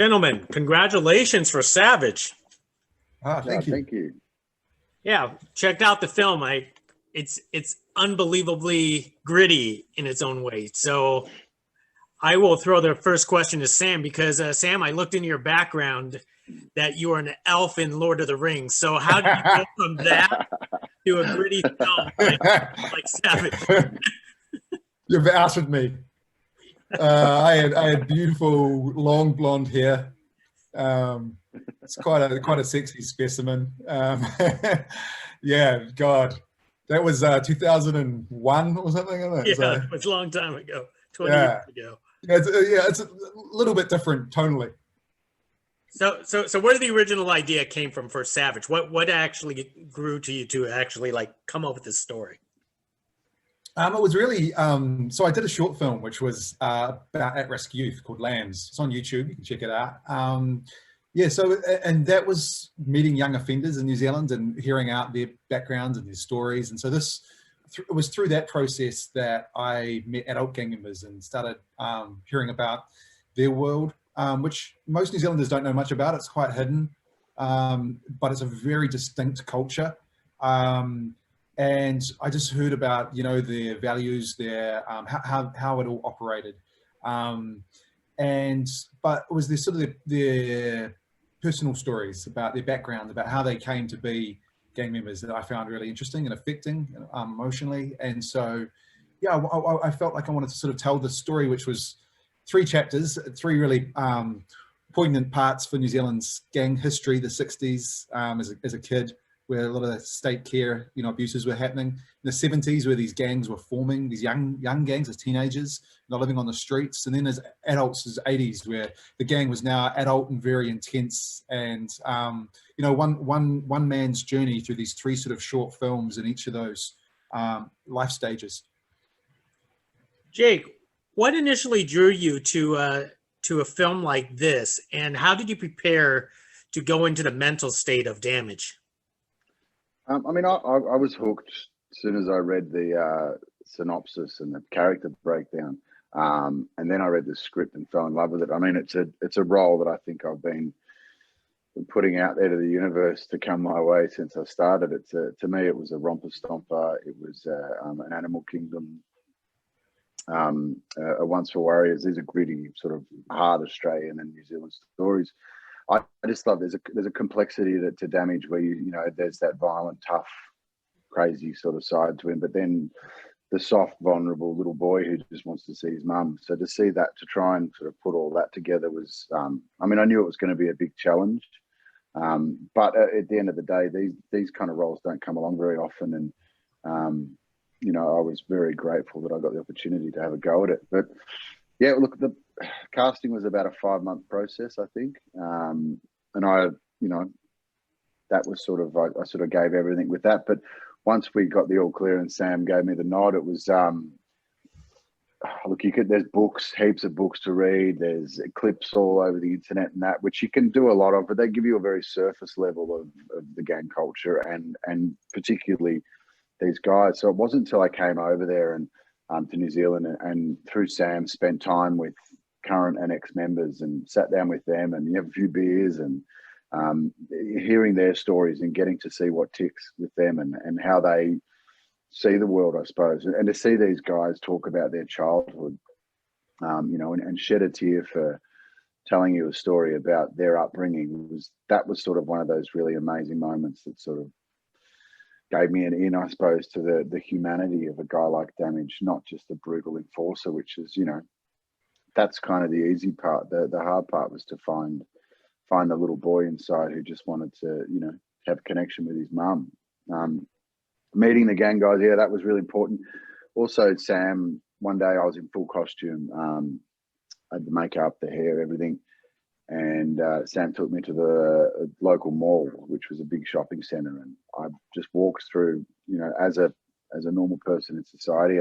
Gentlemen, congratulations for Savage. Thank you. Thank you. Yeah, checked out the film. It's unbelievably gritty in its own way. So I will throw the first question to Sam because Sam, I looked into your background that you are an elf in Lord of the Rings. So how do you go from that to a gritty film like Savage? You've ousted me. I had beautiful long blonde hair. It's quite a sexy specimen. Yeah, God, that was 2001 or something, isn't it? Yeah, So, it was a long time ago, 20 years ago. It's a little bit different tonally. So where the original idea came from for Savage? What actually grew to you to actually like come up with this story? It was really, so I did a short film, which was about at-risk youth called Lambs. It's on YouTube, you can check it out. And that was meeting young offenders in New Zealand and hearing out their backgrounds and their stories. And so it was through that process that I met adult gang members and started hearing about their world, which most New Zealanders don't know much about. It's quite hidden, but it's a very distinct culture. And I just heard about, their values, their how it all operated, but it was their personal stories about their background, about how they came to be gang members that I found really interesting and affecting emotionally. And so, yeah, I felt like I wanted to sort of tell the story, which was 3 chapters, 3 really poignant parts for New Zealand's gang history, the 60s as a kid, where a lot of the state care, abuses were happening. In the 70s, where these gangs were forming, these young gangs as teenagers, not living on the streets. And then as adults, as 80s, where the gang was now adult and very intense. And, one man's journey through these 3 sort of short films in each of those life stages. Jake, what initially drew you to a film like this? And how did you prepare to go into the mental state of Damage? I was hooked as soon as I read the synopsis and the character breakdown, and then I read the script and fell in love with it. I mean, it's a role that I think I've been putting out there to the universe to come my way since I started. To me, it was a romper stomper. It was an Animal Kingdom, a Once for Warriors. These are gritty, sort of hard Australian and New Zealand stories. I just love there's a complexity to Damage where there's that violent, tough, crazy sort of side to him, but then the soft, vulnerable little boy who just wants to see his mum. So to see that, to try and sort of put all that together was, I knew it was going to be a big challenge, but at the end of the day, these kind of roles don't come along very often, and I was very grateful that I got the opportunity to have a go at it. But yeah, look, the casting was about a 5-month process, I think. And that was sort of, I sort of gave everything with that. But once we got the all clear and Sam gave me the nod, it was, look, there's books, heaps of books to read. There's clips all over the internet and that, which you can do a lot of, but they give you a very surface level of the gang culture and particularly these guys. So it wasn't until I came over there and to New Zealand and through Sam spent time with current and ex-members and sat down with them and you have a few beers and hearing their stories and getting to see what ticks with them and how they see the world, I suppose, and to see these guys talk about their childhood, and shed a tear for telling you a story about their upbringing that was sort of one of those really amazing moments that sort of gave me an in, I suppose, to the humanity of a guy like Damage, not just a brutal enforcer, which is, that's kind of the easy part. The hard part was to find the little boy inside who just wanted to, have a connection with his mum. Meeting the gang guys, yeah, that was really important. Also, Sam, one day I was in full costume. I had the makeup, the hair, everything. And Sam took me to the local mall, which was a big shopping centre, and I just walked through, as a normal person in society,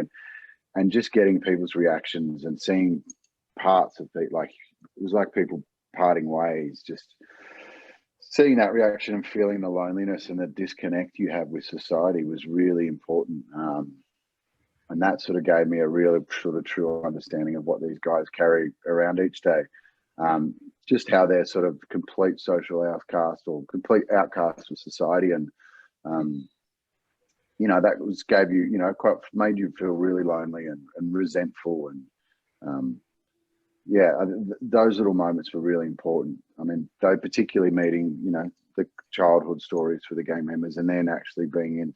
and just getting people's reactions and seeing parts of it was like people parting ways, just seeing that reaction and feeling the loneliness and the disconnect you have with society was really important, and that sort of gave me a real sort of true understanding of what these guys carry around each day. just how they're sort of complete social outcast or complete outcast of society. And, that gave you, quite made you feel really lonely and resentful. And those little moments were really important. I mean, they particularly meeting, the childhood stories for the gang members, and then actually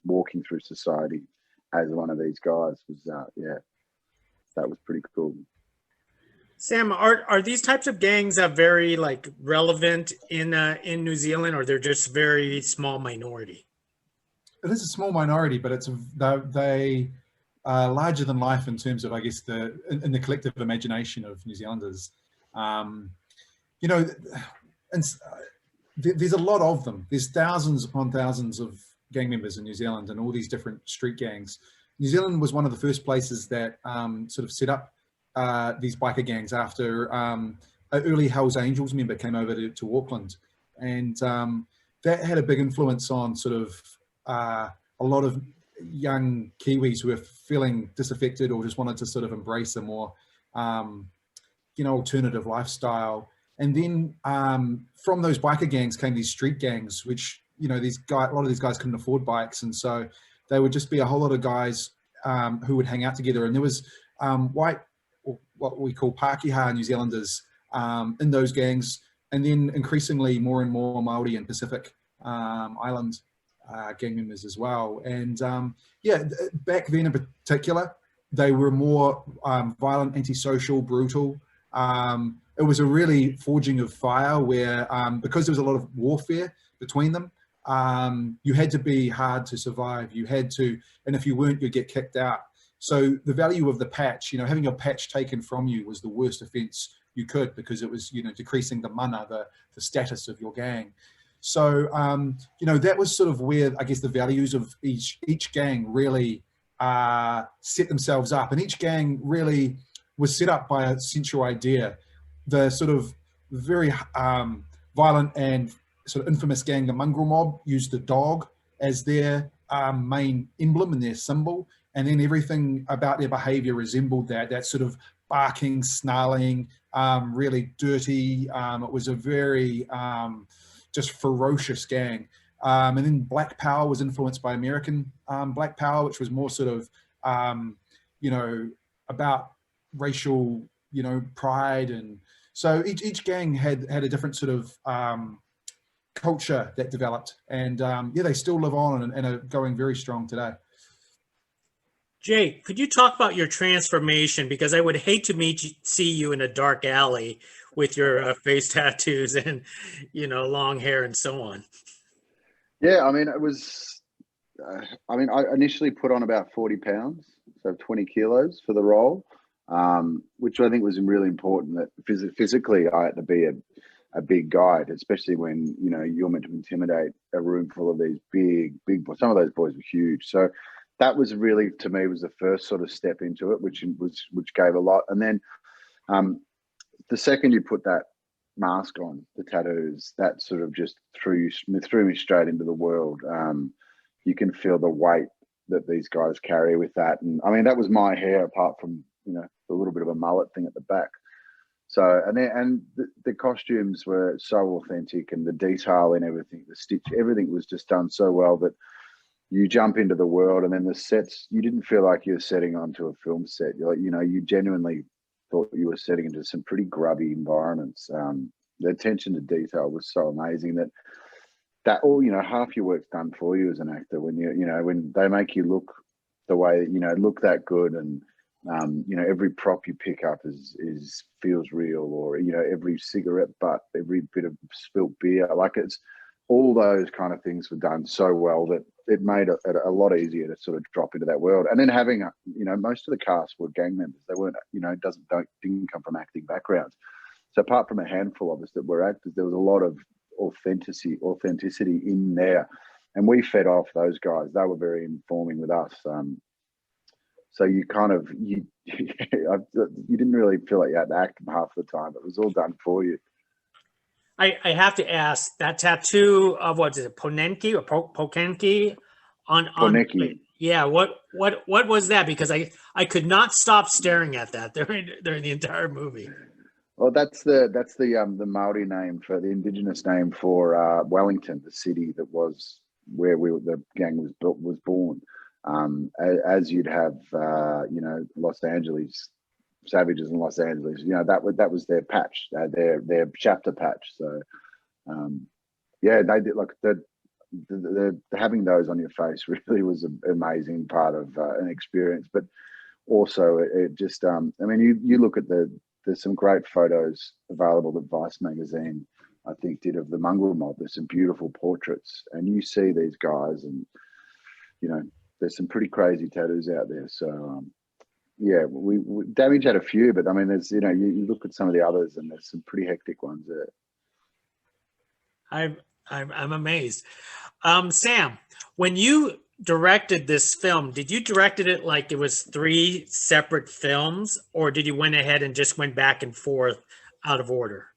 walking through society as one of these guys was, that was pretty cool. Sam, are these types of gangs very relevant in New Zealand, or they're just very small minority? It is a small minority, but they are larger than life in terms of, I guess, in the collective imagination of New Zealanders. And there's a lot of them. There's thousands upon thousands of gang members in New Zealand and all these different street gangs. New Zealand was one of the first places that sort of set up these biker gangs after an early Hells Angels member came over to Auckland. And that had a big influence on sort of a lot of young Kiwis who were feeling disaffected or just wanted to sort of embrace a more, alternative lifestyle. And then from those biker gangs came these street gangs, which, a lot of these guys couldn't afford bikes. And so they would just be a whole lot of guys who would hang out together. And there was white, or what we call Pākehā New Zealanders in those gangs. And then increasingly more and more Māori and Pacific Island gang members as well. And back then in particular, they were more violent, antisocial, brutal. It was a really forging of fire where, because there was a lot of warfare between them, you had to be hard to survive. You had to, and if you weren't, you'd get kicked out. So the value of the patch, having your patch taken from you was the worst offense you could, because it was, decreasing the mana, the status of your gang. So, that was sort of where, I guess, the values of each gang really set themselves up. And each gang really was set up by a central idea. The sort of very violent and sort of infamous gang, the Mongrel Mob, used the dog as their main emblem and their symbol. And then everything about their behavior resembled that sort of barking, snarling, really dirty. It was a very just ferocious gang. And then Black Power was influenced by American Black Power, which was more sort of, about racial, pride. And so each gang had a different sort of culture that developed. And they still live on and are going very strong today. Jay, could you talk about your transformation? Because I would hate to see you in a dark alley with your face tattoos and, long hair and so on. Yeah, I mean, it was, I initially put on about 40 pounds, so 20 kilos for the role, which I think was really important, that physically I had to be a big guy, especially when, you're meant to intimidate a room full of these big boys. Some of those boys were huge. So that was really, to me, was the first sort of step into it, which gave a lot. And then the second you put that mask on, the tattoos, that sort of just threw me straight into the world. You can feel the weight that these guys carry with that. And I mean, that was my hair, apart from, the little bit of a mullet thing at the back. So, and the costumes were so authentic, and the detail in everything, the stitch, everything was just done so well that you jump into the world. And then the sets, you didn't feel like you were setting onto a film set. You're like, you genuinely thought you were setting into some pretty grubby environments. The attention to detail was so amazing that all, half your work's done for you as an actor when when they make you look the way, look that good. And, every prop you pick up feels real, or, every cigarette butt, every bit of spilt beer, like it's all those kind of things were done so well that it made it a lot easier to sort of drop into that world. And then having, most of the cast were gang members. They weren't, didn't come from acting backgrounds. So apart from a handful of us that were actors, there was a lot of authenticity in there. And we fed off those guys. They were very informing with us. So you kind of, you didn't really feel like you had to act half the time. It was all done for you. I have to ask, that tattoo of, what is it, Ponenki or Pokenki on Poneki. Yeah, what was that? Because I could not stop staring at that during the entire movie. Well, that's the Maori name for the indigenous name for Wellington, the city that was where the gang was born. As you'd have, Los Angeles Savages in Los Angeles. That was their patch, their chapter patch. So, yeah, they did like the having those on your face really was an amazing part of an experience. But also, it just, I mean, you look at there's some great photos available that Vice magazine, I think, did of the mongrel mob. There's some beautiful portraits, and you see these guys, and there's some pretty crazy tattoos out there. So, yeah, we Damage had a few, but I mean, there's you look at some of the others, and there's some pretty hectic ones there. I'm amazed. Sam, when you directed this film, did you directed it like it was 3 separate films, or did you went ahead and just went back and forth out of order?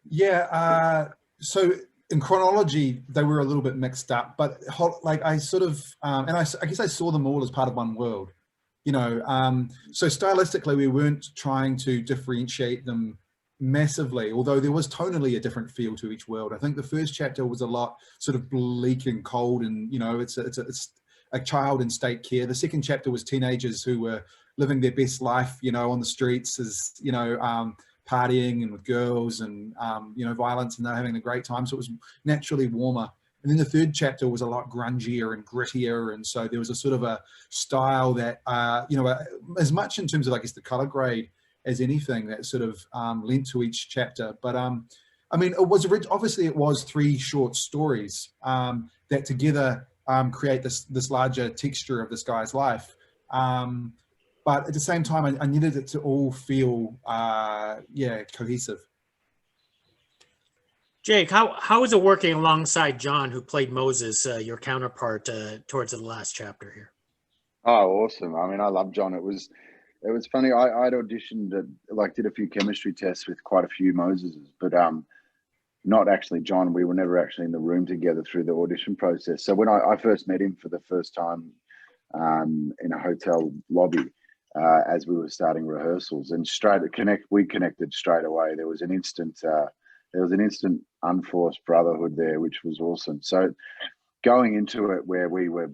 Yeah, so in chronology, they were a little bit mixed up, but like I sort of, and I guess I saw them all as part of one world, so stylistically, we weren't trying to differentiate them massively, although there was tonally a different feel to each world. I think the first chapter was a lot sort of bleak and cold, and it's a child in state care. The second chapter was teenagers who were living their best life, on the streets, as partying and with girls and violence, and they're having a great time. So it was naturally warmer. And then the third chapter was a lot grungier and grittier, and so there was a sort of a style that as much in terms of, I guess, the color grade as anything that sort of lent to each chapter. But I mean, obviously it was 3 short stories that together create this larger texture of this guy's life. But at the same time, I needed it to all feel, cohesive. Jake, how is it working alongside John, who played Moses, your counterpart, towards the last chapter here? Oh, awesome! I mean, I love John. It was funny. I'd auditioned, did a few chemistry tests with quite a few Moseses, but not actually John. We were never actually in the room together through the audition process. So when I first met him for the first time in a hotel lobby, as we were starting rehearsals, and we connected straight away. There was an instant unforced brotherhood there, which was awesome. So going into it where we were,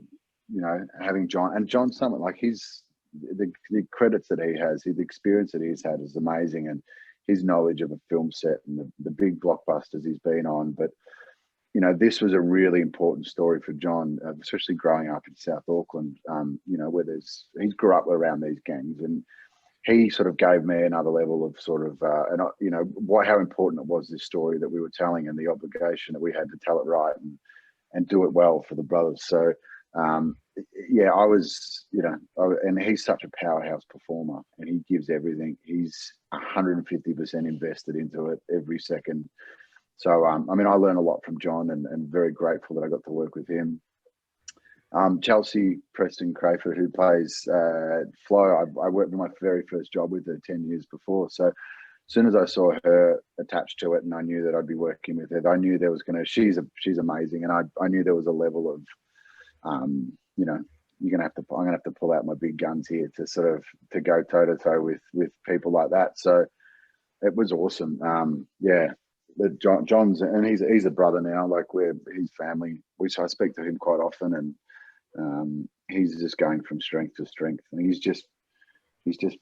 having John, and John's someone like the credits that he has, the experience that he's had is amazing, and his knowledge of a film set and the big blockbusters he's been on. But this was a really important story for John, especially growing up in South Auckland, where he grew up around these gangs, and he sort of gave me another level of sort of, how important it was, this story that we were telling, and the obligation that we had to tell it right and do it well for the brothers. So, I was, and he's such a powerhouse performer, and he gives everything. He's 150% invested into it every second. So, I learned a lot from John, and very grateful that I got to work with him. Chelsea Preston Crayford, who plays Flo, I worked with my very first job with her 10 years before. So as soon as I saw her attached to it, and I knew that I'd be working with her, I knew there was she's amazing. And I knew there was a level of, I'm going to have to pull out my big guns here to go toe to toe with people like that. So it was awesome. John's, and he's a brother now, like we're his family. I speak to him quite often, and he's just going from strength to strength. And he's just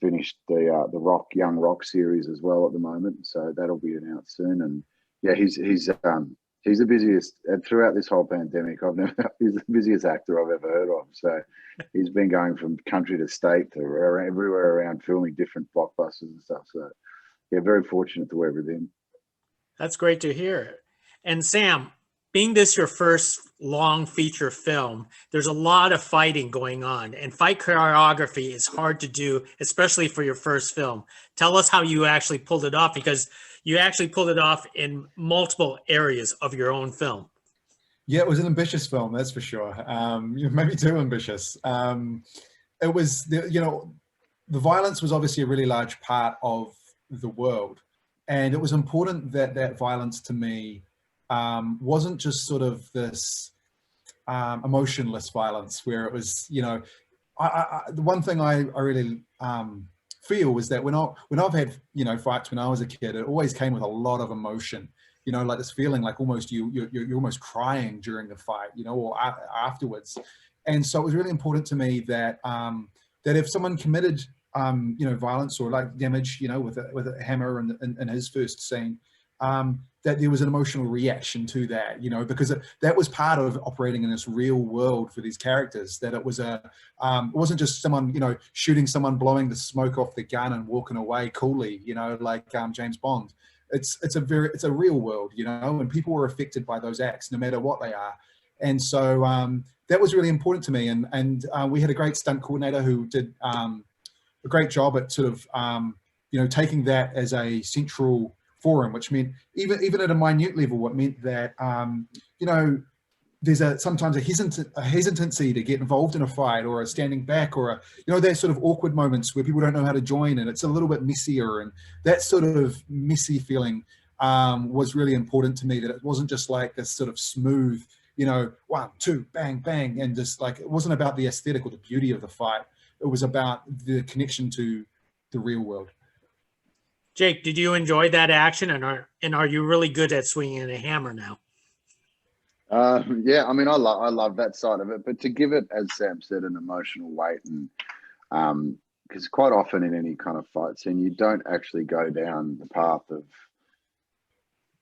finished the Young Rock series as well at the moment, so that'll be announced soon. And yeah, he's the busiest, and throughout this whole pandemic, he's the busiest actor I've ever heard of. So he's been going from country to state to everywhere around, filming different blockbusters and stuff. So yeah, very fortunate to work with him. That's great to hear. And Sam, being this your first long feature film, there's a lot of fighting going on, and fight choreography is hard to do, especially for your first film. Tell us how you actually pulled it off, because you actually pulled it off in multiple areas of your own film. Yeah, it was an ambitious film, that's for sure. Maybe too ambitious. It was, the violence was obviously a really large part of the world. And it was important that violence to me wasn't just sort of this emotionless violence where it was, the one thing I really feel is that when I've had, you know, fights when I was a kid, it always came with a lot of emotion. You know, like this feeling like almost you're almost crying during the fight, you know, or afterwards. And so it was really important to me that that if someone committed you know, violence or like damage, you know, with a hammer in his first scene, that there was an emotional reaction to that, you know, because that was part of operating in this real world for these characters. That it wasn't just someone, you know, shooting someone, blowing the smoke off the gun and walking away coolly, you know, like James Bond. It's a real world, you know, and people were affected by those acts, no matter what they are. And so that was really important to me. And we had a great stunt coordinator who did a great job at sort of, you know, taking that as a central forum, which meant even at a minute level, what meant that, you know, there's sometimes a hesitancy to get involved in a fight, or a standing back, or you know, there's sort of awkward moments where people don't know how to join, and it's a little bit messier. And that sort of messy feeling was really important to me, that it wasn't just like this sort of smooth, you know, 1, 2, bang, bang. And just like, it wasn't about the aesthetic or the beauty of the fight. It was about the connection to the real world. Jake, did you enjoy that action, and are you really good at swinging a hammer now? Yeah, I mean, I love that side of it, but to give it, as Sam said, an emotional weight, and because quite often in any kind of fight scene, you don't actually go down the path of,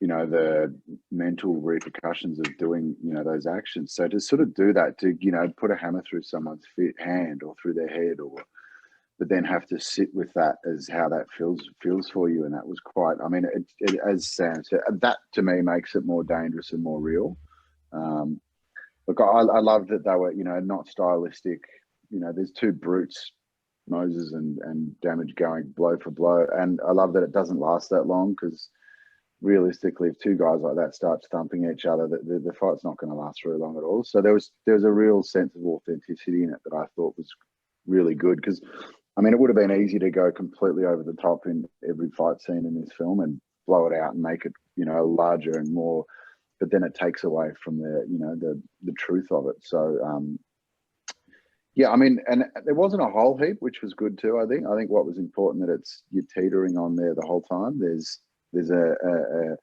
you know, the mental repercussions of doing, you know, those actions. So to sort of do that, to, you know, put a hammer through someone's hand or through their head, but then have to sit with that as how that feels for you. And that was quite, I mean, it, as Sam said, that to me makes it more dangerous and more real. Look, I loved that they were, you know, not stylistic. You know, there's two brutes, Moses and Damage, going blow for blow. And I love that it doesn't last that long, because realistically, if two guys like that start thumping each other, the fight's not going to last very long at all. So there was a real sense of authenticity in it that I thought was really good, because I mean, it would have been easy to go completely over the top in every fight scene in this film and blow it out and make it, you know, larger and more, but then it takes away from the, you know, the truth of it. So yeah, I mean, and there wasn't a whole heap, which was good too. I think what was important, that you're teetering on there the whole time. There's an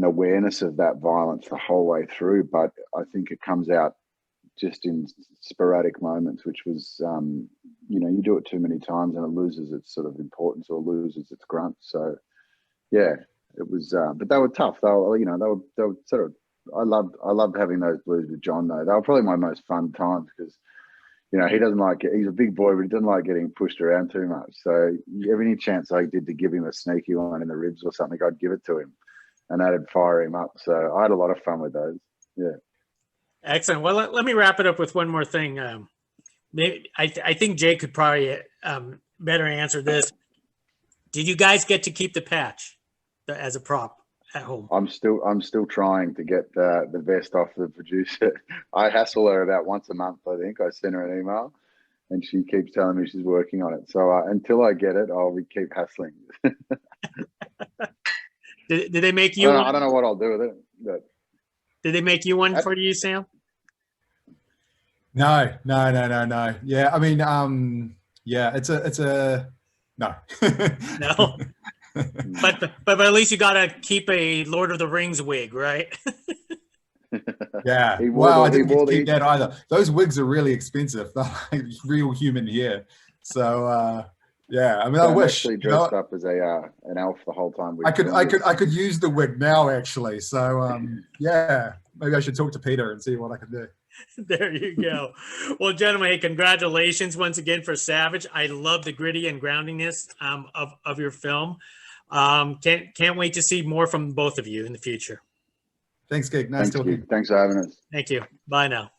awareness of that violence the whole way through, but I think it comes out just in sporadic moments, which was, you know, you do it too many times and it loses its sort of importance or loses its grunt. So yeah, it was, but they were tough. They were, you know, they were sort of, I loved having those blues with John though. They were probably my most fun times, because, you know, he's a big boy, but he doesn't like getting pushed around too much. So every chance I did to give him a sneaky one in the ribs or something, I'd give it to him, and that'd fire him up. So I had a lot of fun with those. Yeah. Excellent. Well, let me wrap it up with one more thing. Maybe I think Jake could probably better answer this. Did you guys get to keep the patch as a prop at home? I'm still trying to get the vest off the producer. I hassle her about once a month, I think. I send her an email, and she keeps telling me she's working on it. So until I get it, I'll keep hassling. Did they make you? I don't know what I'll do with it. But did they make you one for you, Sam? No. Yeah, I mean, yeah, it's a no. No. But at least you gotta keep a Lord of the Rings wig, right? Yeah. Well, I didn't get to keep that either. Those wigs are really expensive. They're like real human hair. So yeah, I mean, I wish actually dressed up as an elf the whole time. I could use the wig now, actually. So yeah, maybe I should talk to Peter and see what I can do. There you go. Well, gentlemen, hey, congratulations once again for Savage. I love the gritty and groundiness of your film. Can't wait to see more from both of you in the future. Thanks, Gig. Nice talking. Thanks for having us. Thank you. Bye now.